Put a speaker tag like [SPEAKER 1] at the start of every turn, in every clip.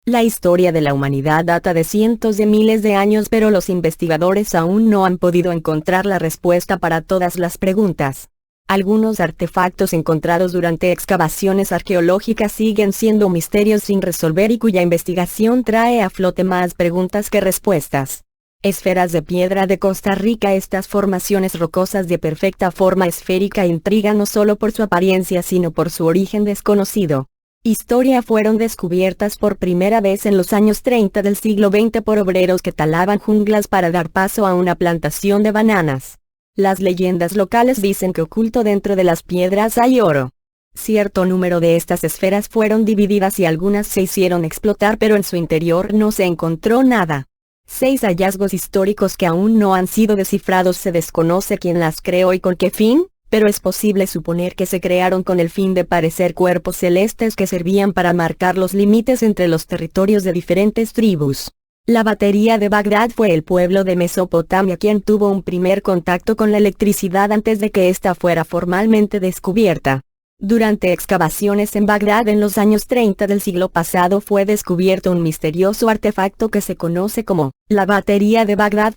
[SPEAKER 1] La historia de la humanidad data de cientos de miles de años, pero los investigadores aún no han podido encontrar la respuesta para todas las preguntas. Algunos artefactos encontrados durante excavaciones arqueológicas siguen siendo misterios sin resolver y cuya investigación trae a flote más preguntas que respuestas. Esferas de piedra de Costa Rica. Estas formaciones rocosas de perfecta forma esférica intrigan no solo por su apariencia sino por su origen desconocido. Historia fueron descubiertas por primera vez en los años 30 del siglo XX por obreros que talaban junglas para dar paso a una plantación de bananas. Las leyendas locales dicen que oculto dentro de las piedras hay oro. Cierto número de estas esferas fueron divididas y algunas se hicieron explotar, pero en su interior no se encontró nada. 6 hallazgos históricos que aún no han sido descifrados. Se desconoce quién las creó y con qué fin, pero es posible suponer que se crearon con el fin de parecer cuerpos celestes que servían para marcar los límites entre los territorios de diferentes tribus. La batería de Bagdad. Fue el pueblo de Mesopotamia quien tuvo un primer contacto con la electricidad antes de que ésta fuera formalmente descubierta. Durante excavaciones en Bagdad en los años 30 del siglo pasado fue descubierto un misterioso artefacto que se conoce como la batería de Bagdad.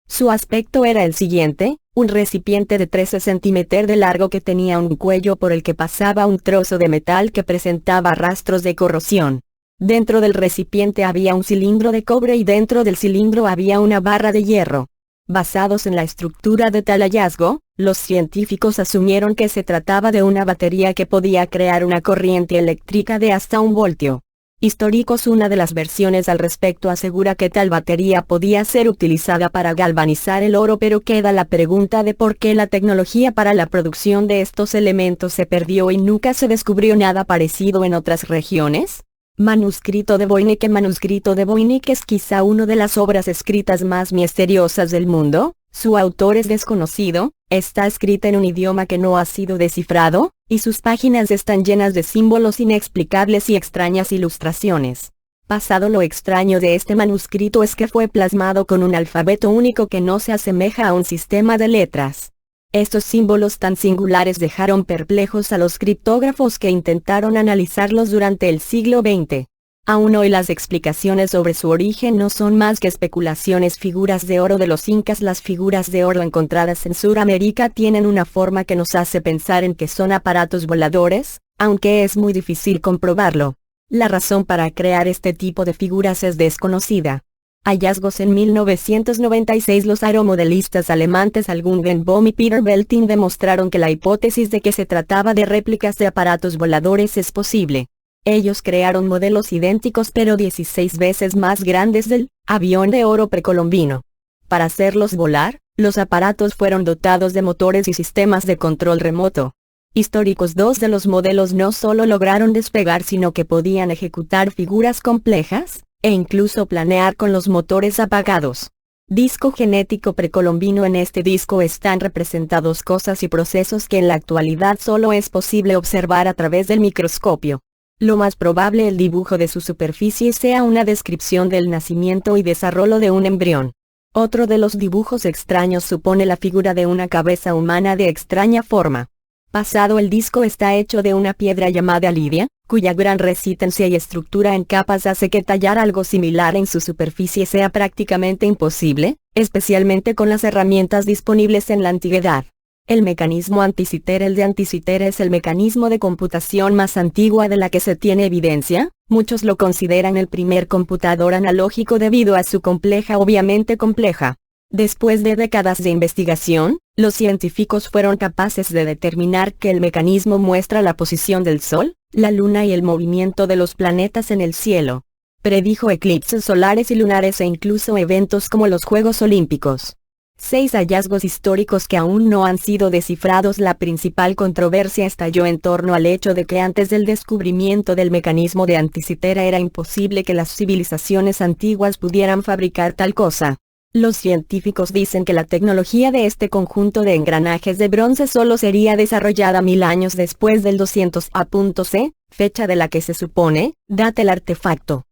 [SPEAKER 1] Su aspecto era el siguiente: un recipiente de 13 centímetros de largo que tenía un cuello por el que pasaba un trozo de metal que presentaba rastros de corrosión. Dentro del recipiente había un cilindro de cobre y dentro del cilindro había una barra de hierro. Basados en la estructura de tal hallazgo, los científicos asumieron que se trataba de una batería que podía crear una corriente eléctrica de hasta 1 voltio. Históricos. Una de las versiones al respecto asegura que tal batería podía ser utilizada para galvanizar el oro, pero queda la pregunta de por qué la tecnología para la producción de estos elementos se perdió y nunca se descubrió nada parecido en otras regiones. Manuscrito de Voynich. El manuscrito de Voynich es quizá una de las obras escritas más misteriosas del mundo. Su autor es desconocido, está escrita en un idioma que no ha sido descifrado, y sus páginas están llenas de símbolos inexplicables y extrañas ilustraciones. Pasado lo extraño de este manuscrito es que fue plasmado con un alfabeto único que no se asemeja a un sistema de letras. Estos símbolos tan singulares dejaron perplejos a los criptógrafos que intentaron analizarlos durante el siglo XX. Aún hoy las explicaciones sobre su origen no son más que especulaciones. Figuras de oro de los incas. Las figuras de oro encontradas en Sudamérica tienen una forma que nos hace pensar en que son aparatos voladores, aunque es muy difícil comprobarlo. La razón para crear este tipo de figuras es desconocida. Hallazgos en 1996. Los aeromodelistas alemanes Algún Bohm y Peter Belting demostraron que la hipótesis de que se trataba de réplicas de aparatos voladores es posible. Ellos crearon modelos idénticos pero 16 veces más grandes del avión de oro precolombino. Para hacerlos volar, los aparatos fueron dotados de motores y sistemas de control remoto. Históricos. 2 de los modelos no solo lograron despegar sino que podían ejecutar figuras complejas, e incluso planear con los motores apagados. Disco genético precolombino. En este disco están representados cosas y procesos que en la actualidad solo es posible observar a través del microscopio. Lo más probable el dibujo de su superficie sea una descripción del nacimiento y desarrollo de un embrión. Otro de los dibujos extraños supone la figura de una cabeza humana de extraña forma. Pasado el disco está hecho de una piedra llamada lidia, cuya gran resistencia y estructura en capas hace que tallar algo similar en su superficie sea prácticamente imposible, especialmente con las herramientas disponibles en la antigüedad. El mecanismo Anticythera. El de Anticythera es el mecanismo de computación más antigua de la que se tiene evidencia. Muchos lo consideran el primer computador analógico debido a su obviamente compleja. Después de décadas de investigación, los científicos fueron capaces de determinar que el mecanismo muestra la posición del Sol, la Luna y el movimiento de los planetas en el cielo. Predijo eclipses solares y lunares e incluso eventos como los Juegos Olímpicos. 6 hallazgos históricos que aún no han sido descifrados. La principal controversia estalló en torno al hecho de que antes del descubrimiento del mecanismo de Anticythera era imposible que las civilizaciones antiguas pudieran fabricar tal cosa. Los científicos dicen que la tecnología de este conjunto de engranajes de bronce solo sería desarrollada 1000 años después del 200 a.C., fecha de la que se supone data el artefacto.